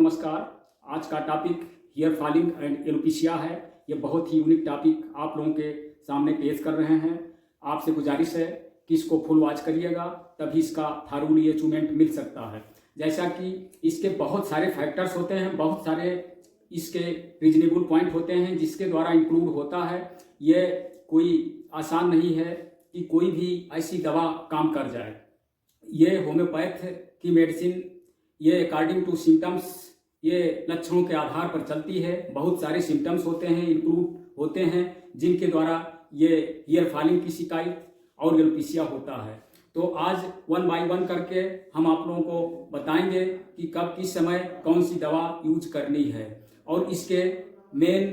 नमस्कार। आज का topic hair falling and alopecia है। ये बहुत ही यूनिक टॉपिक आप लोगों के सामने पेश कर रहे हैं। आपसे गुजारिश है कि इसको फुल वॉच करिएगा, तभी इसका थारूली अचीवमेंट मिल सकता है। जैसा कि इसके बहुत सारे फैक्टर्स होते हैं, बहुत सारे इसके रीजनेबल पॉइंट होते हैं जिसके द्वारा इंक्लूड होता है। ये कोई आसान नहीं है कि कोई भी ऐसी दवा काम कर जाए। ये होम्योपैथ की मेडिसिन, ये अकॉर्डिंग टू सिम्टम्स, ये लक्षणों के आधार पर चलती है। बहुत सारे सिम्टम्स होते हैं, इंक्लूड होते हैं, जिनके द्वारा ये हेयर फॉलिंग की शिकायत और एलोपेशिया होता है। तो आज 1 बाय 1 करके हम आप लोगों को बताएंगे कि कब किस समय कौन सी दवा यूज करनी है और इसके मेन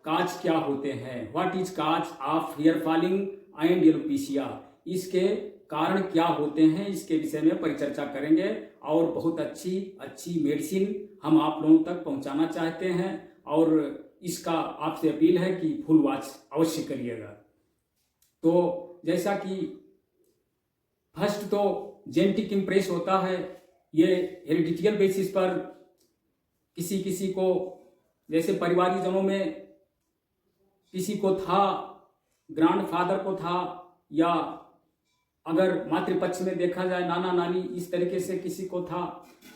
काज क्या होते हैं। What is cause of hair falling and alopecia, इसके कारण क्या होते हैं, इसके विषय में परिचर्चा करेंगे और बहुत अच्छी मेडिसिन हम आप लोगों तक पहुंचाना चाहते हैं और इसका आपसे अपील है कि फुल वॉच अवश्य करिएगा। तो जैसा कि फर्स्ट तो जेनेटिक इम्प्रेस होता है। ये हेरिडिटियल बेसिस पर किसी को, जैसे परिवारजनों में किसी को था, ग्रैंडफादर को था, या अगर मातृपक्ष में देखा जाए नाना नानी इस तरीके से किसी को था,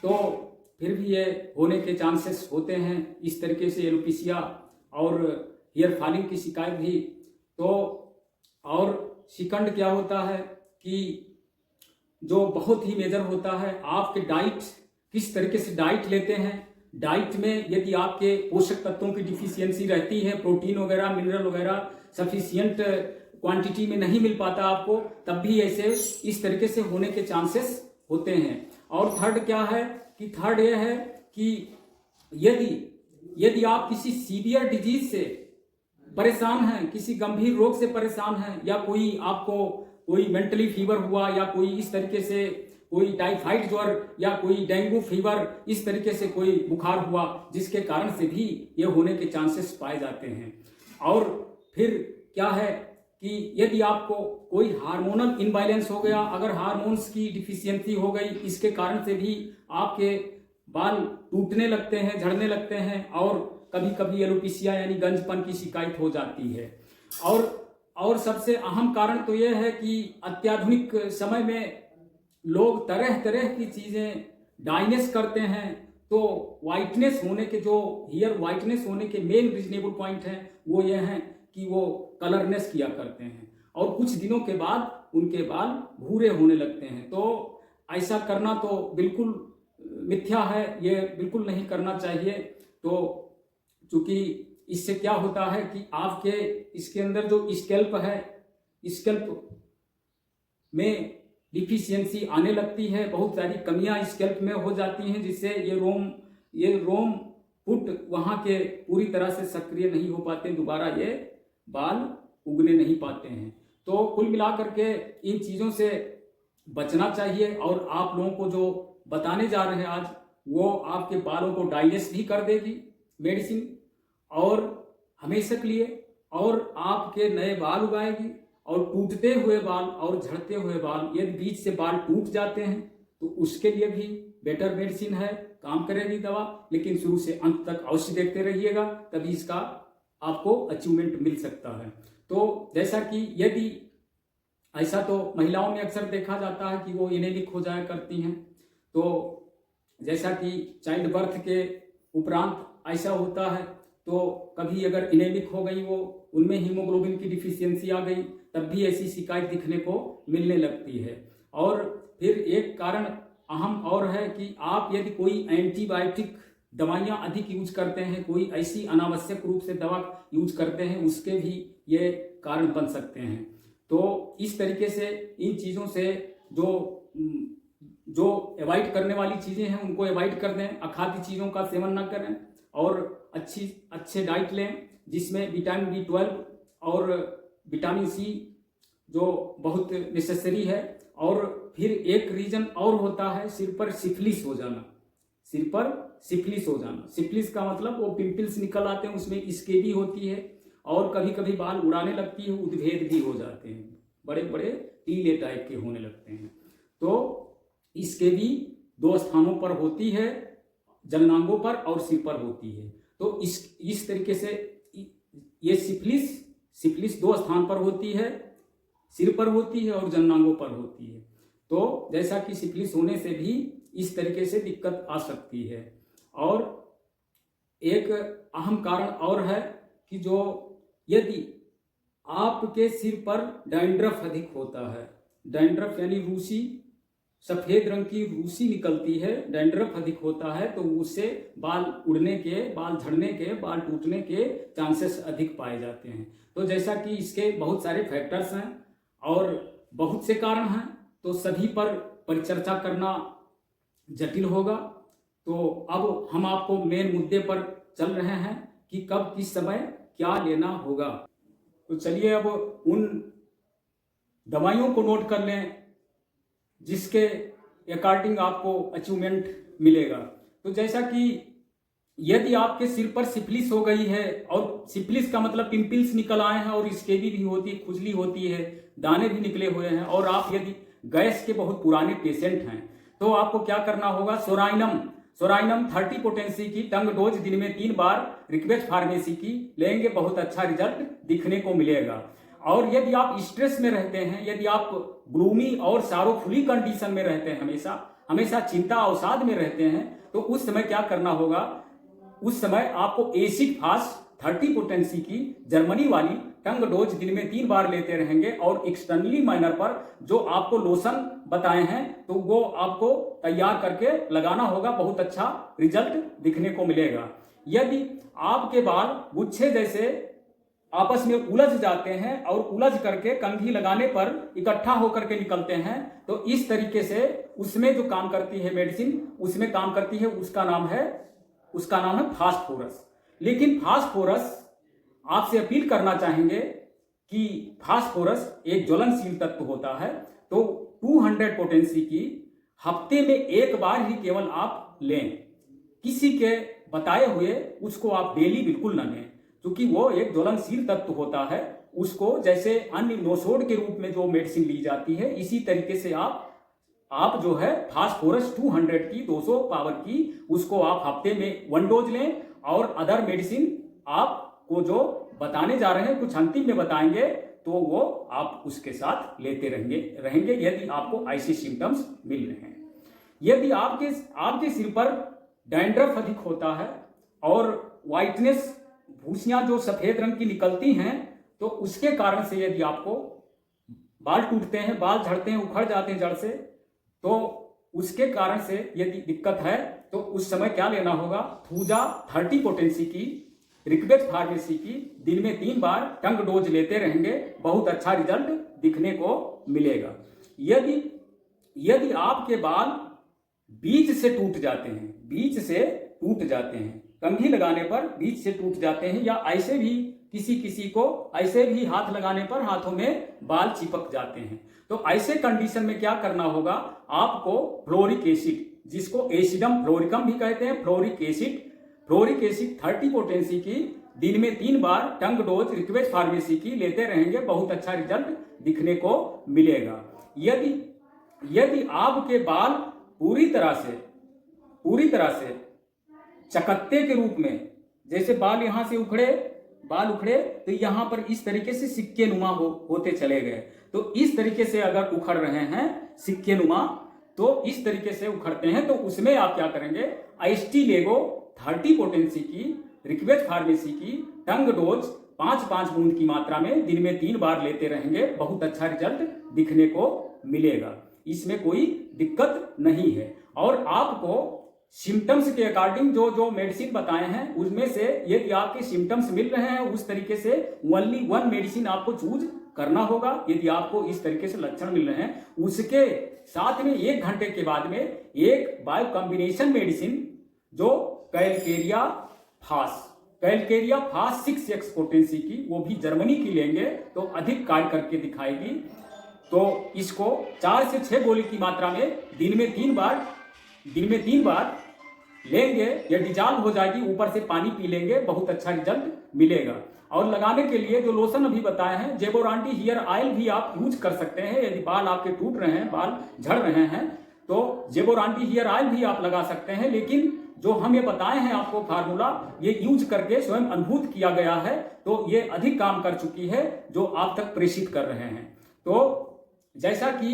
तो फिर भी ये होने के चांसेस होते हैं। इस तरीके से एलोपेशिया और हेयर फॉलिंग की शिकायत भी। तो और सेकंड क्या होता है कि जो बहुत ही मेजर होता है, आपके डाइट, किस तरीके से डाइट लेते हैं। डाइट में यदि आपके पोषक तत्वों की डिफिशियंसी रहती है, प्रोटीन वगैरह, मिनरल वगैरह सफिशियंट क्वांटिटी में नहीं मिल पाता आपको, तब भी ऐसे इस तरीके से होने के चांसेस होते हैं। और थर्ड क्या है कि थर्ड ये है कि यदि आप किसी सीवियर डिजीज से परेशान हैं, किसी गंभीर रोग से परेशान हैं, या कोई आपको कोई मेंटली फीवर हुआ, या कोई इस तरीके से कोई टाइफाइड ज्वर, या कोई डेंगू फीवर, इस तरीके से कोई बुखार हुआ, जिसके कारण से भी ये होने के चांसेस पाए जाते हैं। और फिर क्या है कि यदि आपको कोई हार्मोनल इनबैलेंस हो गया, अगर हार्मोन्स की डिफिशियंसी हो गई, इसके कारण से भी आपके बाल टूटने लगते हैं, झड़ने लगते हैं और कभी कभी एलोपेशिया यानी गंजपन की शिकायत हो जाती है। और सबसे अहम कारण तो यह है कि अत्याधुनिक समय में लोग तरह तरह की चीजें डाइनेस करते हैं। तो वाइटनेस होने के, जो हेयर वाइटनेस होने के मेन रीजनेबल पॉइंट हैं, वो ये हैं कि वो कलरनेस किया करते हैं और कुछ दिनों के बाद उनके बाल भूरे होने लगते हैं। तो ऐसा करना तो बिल्कुल मिथ्या है, ये बिल्कुल नहीं करना चाहिए। तो चूंकि इससे क्या होता है कि आपके इसके अंदर जो स्कैल्प है, स्कैल्प में डिफिशियंसी आने लगती है, बहुत सारी कमियां स्कैल्प में हो जाती हैं, जिससे ये रोम पुट वहां के पूरी तरह से सक्रिय नहीं हो पाते, दोबारा ये बाल उगने नहीं पाते हैं। तो कुल मिलाकर के इन चीजों से बचना चाहिए। और आप लोगों को जो बताने जा रहे हैं आज, वो आपके बालों को डाइजेस्ट भी कर देगी मेडिसिन, और हमेशा के लिए, और आपके नए बाल उगाएगी। और टूटते हुए बाल और झड़ते हुए बाल, यदि बीच से बाल टूट जाते हैं तो उसके लिए भी बेटर मेडिसिन है, काम करेगी दवा। लेकिन शुरू से अंत तक अवश्य देखते रहिएगा, तभी इसका आपको अचीवमेंट मिल सकता है। तो जैसा कि यदि ऐसा तो महिलाओं में अक्सर देखा जाता है कि वो एनेमिक हो जाया करती हैं। तो जैसा कि चाइल्ड बर्थ के उपरांत ऐसा होता है, तो कभी अगर एनेमिक हो गई, वो उनमें हीमोग्लोबिन की डिफिशियंसी आ गई, तब भी ऐसी शिकायत दिखने को मिलने लगती है। और फिर एक कारण अहम और है कि आप यदि कोई एंटीबायोटिक दवाइयां अधिक यूज करते हैं, कोई ऐसी अनावश्यक रूप से दवा यूज करते हैं, उसके भी ये कारण बन सकते हैं। तो इस तरीके से इन चीज़ों से जो अवॉइड करने वाली चीज़ें हैं उनको अवॉइड कर दें, अखाद्य चीज़ों का सेवन न करें और अच्छे डाइट लें, जिसमें विटामिन B12 और विटामिन C जो बहुत नेसेसरी है। और फिर एक रीजन और होता है सिर पर सिफिलिस हो जाना। सिर पर सिफिलिस हो जाना, सिफिलिस का मतलब वो पिंपल्स निकल आते हैं, उसमें स्केबी होती है और कभी कभी बाल उड़ाने लगती है, उद्भेद भी हो जाते हैं, बड़े बड़े टीले टाइप के होने लगते हैं। तो स्केबी 2 स्थानों पर होती है, जननांगों पर और सिर पर होती है। तो इस तरीके से ये सिफिलिस 2 स्थान पर होती है, सिर पर होती है और जननांगों पर होती है। तो जैसा कि सिफिलिस होने से भी इस तरीके से दिक्कत आ सकती है। और एक अहम कारण और है कि जो यदि आपके सिर पर डैंड्रफ अधिक होता है, डैंड्रफ यानी रूसी, सफेद रंग की रूसी निकलती है, डैंड्रफ अधिक होता है, तो उससे बाल उड़ने के, बाल झड़ने के, बाल टूटने के चांसेस अधिक पाए जाते हैं। तो जैसा कि इसके बहुत सारे फैक्टर्स हैं और बहुत से कारण हैं, तो सभी पर परिचर्चा करना जटिल होगा। तो अब हम आपको मेन मुद्दे पर चल रहे हैं कि कब किस समय क्या लेना होगा। तो चलिए अब उन दवाइयों को नोट कर लें जिसके अकॉर्डिंग आपको अचीवमेंट मिलेगा। तो जैसा कि यदि आपके सिर पर सिफिलिस हो गई है, और सिफिलिस का मतलब पिंपल्स निकल आए हैं और स्केबी भी होती है, खुजली होती है, दाने भी निकले हुए हैं, और आप यदि गैस के बहुत पुराने पेशेंट हैं, तो आपको क्या करना होगा, सोराइनम 30 पोटेंसी की टंग डोज दिन में 3 बार रिक्वेस्ट फार्मेसी की लेंगे, बहुत अच्छा रिजल्ट दिखने को मिलेगा। और यदि आप स्ट्रेस में रहते हैं, यदि आप ग्लूमी और सारोफुली कंडीशन में रहते हैं, हमेशा चिंता अवसाद में रहते हैं, तो उस समय क्या करना होगा, उस समय आपको एसिड फास्ट 30 पोटेंसी की जर्मनी वाली टंग डोज दिन में 3 बार लेते रहेंगे, और एक्सटर्नली माइनर पर जो आपको लोशन बताए हैं तो वो आपको तैयार करके लगाना होगा, बहुत अच्छा रिजल्ट दिखने को मिलेगा। यदि आपके बाल गुच्छे जैसे आपस में उलझ जाते हैं और उलझ करके कंघी लगाने पर इकट्ठा होकर के निकलते हैं, तो इस तरीके से उसमें जो काम करती है मेडिसिन, उसमें काम करती है, उसका नाम है फास्फोरस। लेकिन फास्फोरस आपसे अपील करना चाहेंगे कि फास्फोरस एक ज्वलनशील तत्व होता है, तो 200 पोटेंसी की हफ्ते में 1 बार ही केवल आप लें, किसी के बताए हुए उसको आप डेली बिल्कुल न लें, क्योंकि वो एक ज्वलनशील तत्व होता है। उसको जैसे अन्य नोसोड के रूप में जो मेडिसिन ली जाती है, इसी तरीके से आप जो है फास्फोरस 200 की 200 पावर की उसको आप हफ्ते में 1 डोज लें, और अदर मेडिसिन आपको जो बताने जा रहे हैं, कुछ अंतिम में बताएंगे, तो वो आप उसके साथ लेते रहेंगे यदि आपको ऐसे सिम्टम्स मिल रहे हैं। यदि आपके सिर पर डैंड्रफ अधिक होता है और व्हाइटनेस, भूसियां जो सफेद रंग की निकलती हैं, तो उसके कारण से यदि आपको बाल टूटते हैं, बाल झड़ते हैं, उखड़ जाते हैं जड़ से, तो उसके कारण से यदि दिक्कत है, तो उस समय क्या लेना होगा, थूजा 30 पोटेंसी की रिक्वेस्ट फार्मेसी की दिन में 3 बार टंग डोज लेते रहेंगे, बहुत अच्छा रिजल्ट दिखने को मिलेगा। यदि आपके बाल बीच से टूट जाते हैं, कंघी लगाने पर बीच से टूट जाते हैं, या ऐसे भी किसी को ऐसे भी हाथ लगाने पर हाथों में बाल चिपक जाते हैं, तो ऐसे कंडीशन में क्या करना होगा, आपको फ्लोरिक एसिड, जिसको एसिडम फ्लोरिकम भी कहते हैं, फ्लोरिक एसिड 30 पोटेंसी की दिन में 3 बार टंग डोज रिक्वेस्ट फार्मेसी की लेते रहेंगे, बहुत अच्छा रिजल्ट दिखने को मिलेगा। यदि आपके बाल पूरी तरह से चकत्ते के रूप में, जैसे बाल यहां से उखड़े तो यहां पर इस तरीके से सिक्के नुमा होते चले गए, तो इस तरीके से अगर उखड़ रहे हैं सिक्के नुमा, तो इस तरीके से उखड़ते हैं, तो उसमें आप क्या करेंगे, आइस्टी लेगो 30 पोटेंसी की रिक्वेस्ट फार्मेसी की टंग डोज 5-5 बूंद की मात्रा में दिन में 3 बार लेते रहेंगे, बहुत अच्छा रिजल्ट दिखने को मिलेगा, इसमें कोई दिक्कत नहीं है। और आपको सिम्टम्स के अकॉर्डिंग जो मेडिसिन बताए हैं, उसमें से यदि आपके सिम्टम्स मिल रहे हैं, उस तरीके से ओनली 1 मेडिसिन आपको चूज करना होगा। यदि आपको इस तरीके से लक्षण मिल रहे हैं, उसके साथ में 1 घंटे के बाद में एक बायो कॉम्बिनेशन मेडिसिन जो कैलकेरिया फास 6x पोटेंसी की, वो भी जर्मनी की लेंगे तो अधिक कार्य करके दिखाएगी। तो इसको 4 से 6 गोली की मात्रा में दिन में 3 बार लेंगे, या डिजॉल्व हो जाएगी, ऊपर से पानी पी लेंगे, बहुत अच्छा रिजल्ट मिलेगा। और लगाने के लिए जो लोशन अभी बताए हैं, जेबोरांटी हेयर ऑयल भी आप यूज कर सकते हैं। यदि बाल आपके टूट रहे हैं, बाल झड़ रहे हैं, तो जेबोरांटी हेयर ऑयल भी आप लगा सकते हैं। लेकिन जो हम ये बताए हैं आपको फार्मूला, ये यूज करके स्वयं अनुभूत किया गया है, तो ये अधिक काम कर चुकी है जो आप तक प्रेषित कर रहे हैं। तो जैसा कि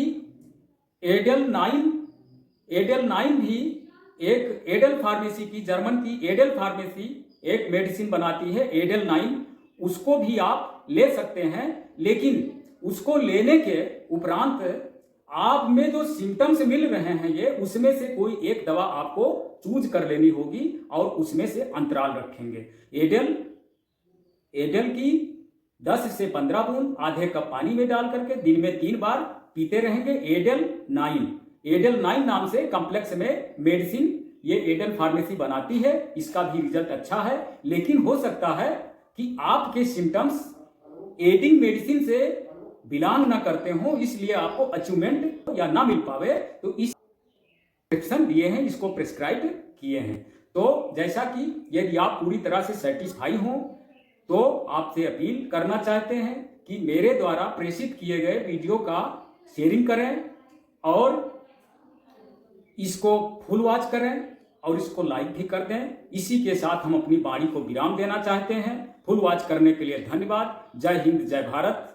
एडेल 9 भी एक एडेल फार्मेसी की, जर्मन की एडेल फार्मेसी एक मेडिसिन बनाती है एडेल 9, उसको भी आप ले सकते हैं। लेकिन उसको लेने के उपरांत आप में जो सिम्टम्स मिल रहे हैं ये, उसमें से कोई एक दवा आपको चूज कर लेनी होगी और उसमें से अंतराल रखेंगे। एडेल की 10 से 15 बूंद आधे कप पानी में डाल करके दिन में 3 बार पीते रहेंगे। एडेल 9 नाम से कॉम्प्लेक्स में मेडिसिन ये एडेल फार्मेसी बनाती है, इसका भी रिजल्ट अच्छा है। लेकिन हो सकता है कि आपके सिम्टम्स एडिंग मेडिसिन से बिलोंग ना करते हो, इसलिए आपको अचीवमेंट या ना मिल पावे, तो इस प्रिस्क्रिप्शन दिए हैं, इसको प्रिस्क्राइब किए हैं। तो जैसा कि यदि आप पूरी तरह से सेटिस्फाई हो तो आपसे अपील करना चाहते हैं कि मेरे द्वारा प्रेषित किए गए वीडियो का शेयरिंग करें और इसको फुल वॉच करें और इसको लाइक भी कर दें। इसी के साथ हम अपनी वाणी को विराम देना चाहते हैं। फुल वॉच करने के लिए धन्यवाद। जय हिंद, जय भारत।